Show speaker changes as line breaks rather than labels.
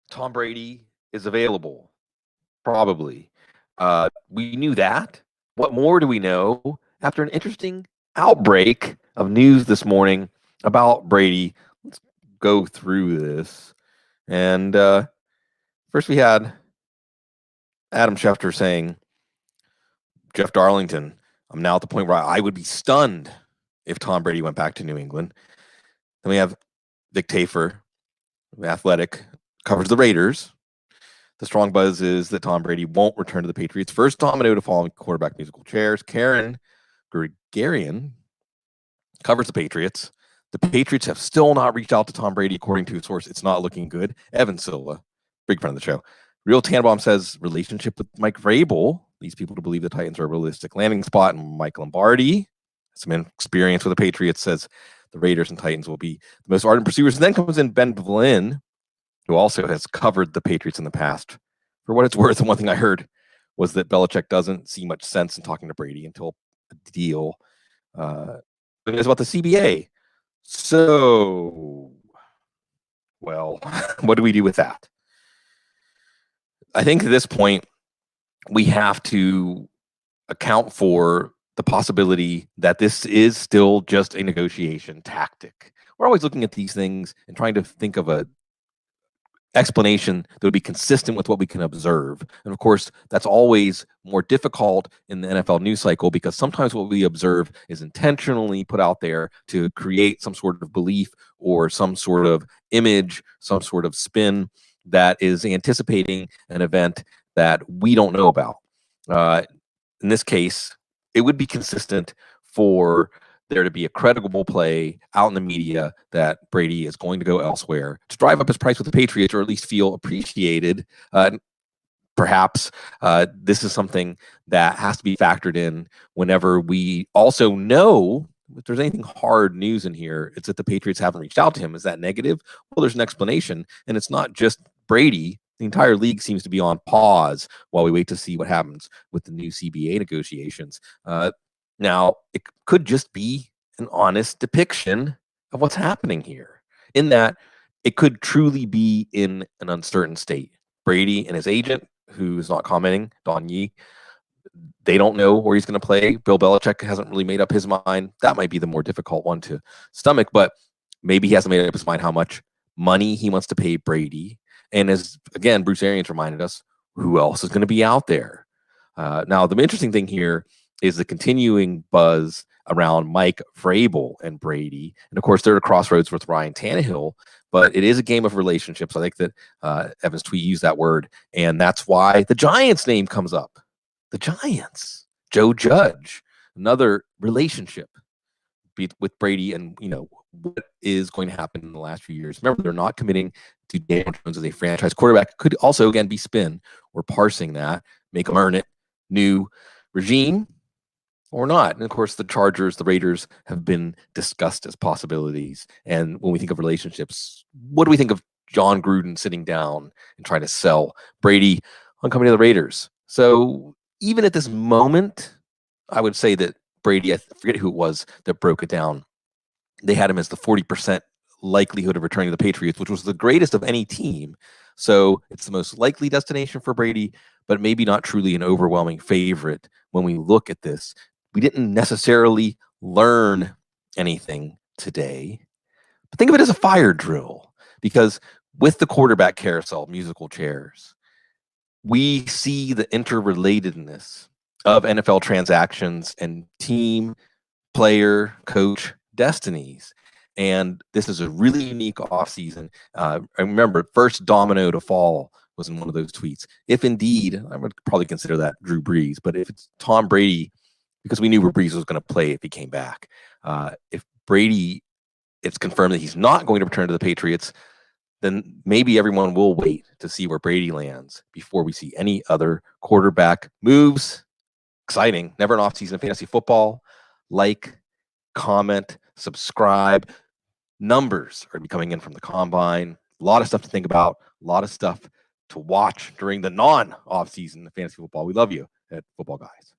Tom Brady is available, probably. We knew that. What more do we know after an interesting outbreak of news this morning about Brady? Let's go through this. And first, we had Adam Schefter saying, Jeff Darlington, I'm now at the point where I would be stunned if Tom Brady went back to New England. Then we have Vic Tafer, Athletic, covers the Raiders. The strong buzz is that Tom Brady won't return to the Patriots. First domino to fall in quarterback musical chairs. Karen Gregarian covers the Patriots. The Patriots have still not reached out to Tom Brady, according to a source. It's not looking good. Evan Silva, big friend of the show. Real Tannenbaum says relationship with Mike Vrabel leads people to believe the Titans are a realistic landing spot. And Mike Lombardi, some experience with the Patriots, says the Raiders and Titans will be the most ardent pursuers. And then comes in Ben Blinn, who also has covered the Patriots in the past. For what it's worth, and one thing I heard was that Belichick doesn't see much sense in talking to Brady until a deal. It was about the CBA. So, well, what do we do with that? I think at this point, we have to account for the possibility that this is still just a negotiation tactic. We're always looking at these things and trying to think of a explanation that would be consistent with what we can observe. And of course, that's always more difficult in the NFL news cycle because sometimes what we observe is intentionally put out there to create some sort of belief or some sort of image, some sort of spin that is anticipating an event that we don't know about. In this case, it would be consistent for there to be a credible play out in the media that Brady is going to go elsewhere to drive up his price with the Patriots or at least feel appreciated. Perhaps this is something that has to be factored in whenever we also know if there's anything hard news in here, it's that the Patriots haven't reached out to him. Is that negative? Well, there's an explanation, and it's not just Brady. The entire league seems to be on pause while we wait to see what happens with the new CBA negotiations. Now, it could just be an honest depiction of what's happening here, in that it could truly be in an uncertain state. Brady and his agent, who is not commenting, Don Yee, they don't know where he's going to play. Bill Belichick hasn't really made up his mind. That might be the more difficult one to stomach, but maybe he hasn't made up his mind how much money he wants to pay Brady. And as, again, Bruce Arians reminded us, who else is going to be out there? Now, the interesting thing here is the continuing buzz around Mike Vrabel and Brady. And of course, they're at a crossroads with Ryan Tannehill, but it is a game of relationships. I think that Evan's tweet used that word, and that's why the Giants name comes up. The Giants, Joe Judge, another relationship with Brady and, what is going to happen in the last few years. Remember, they're not committing to Daniel Jones as a franchise quarterback. Could also, again, be spin. We're parsing that, make them earn it. New regime or not. And of course, the Chargers, the Raiders have been discussed as possibilities. And when we think of relationships, what do we think of John Gruden sitting down and trying to sell Brady on coming to the Raiders? So even at this moment, I would say that Brady, I forget who it was that broke it down, they had him as the 40% likelihood of returning to the Patriots, which was the greatest of any team. So it's the most likely destination for Brady, but maybe not truly an overwhelming favorite when we look at this. We didn't necessarily learn anything today, but think of it as a fire drill, because with the quarterback carousel, musical chairs, we see the interrelatedness of NFL transactions and team, player, coach destinies. And this is a really unique offseason. I remember first domino to fall was in one of those tweets. If indeed, I would probably consider that Drew Brees, but if it's Tom Brady, because we knew where Brees was going to play if he came back. If Brady, it's confirmed that he's not going to return to the Patriots, then maybe everyone will wait to see where Brady lands before we see any other quarterback moves. Exciting. Never an offseason of fantasy football. Like, comment, subscribe. Numbers are coming in from the combine. A lot of stuff to think about. A lot of stuff to watch during the non-off season of fantasy football. We love you at Football Guys.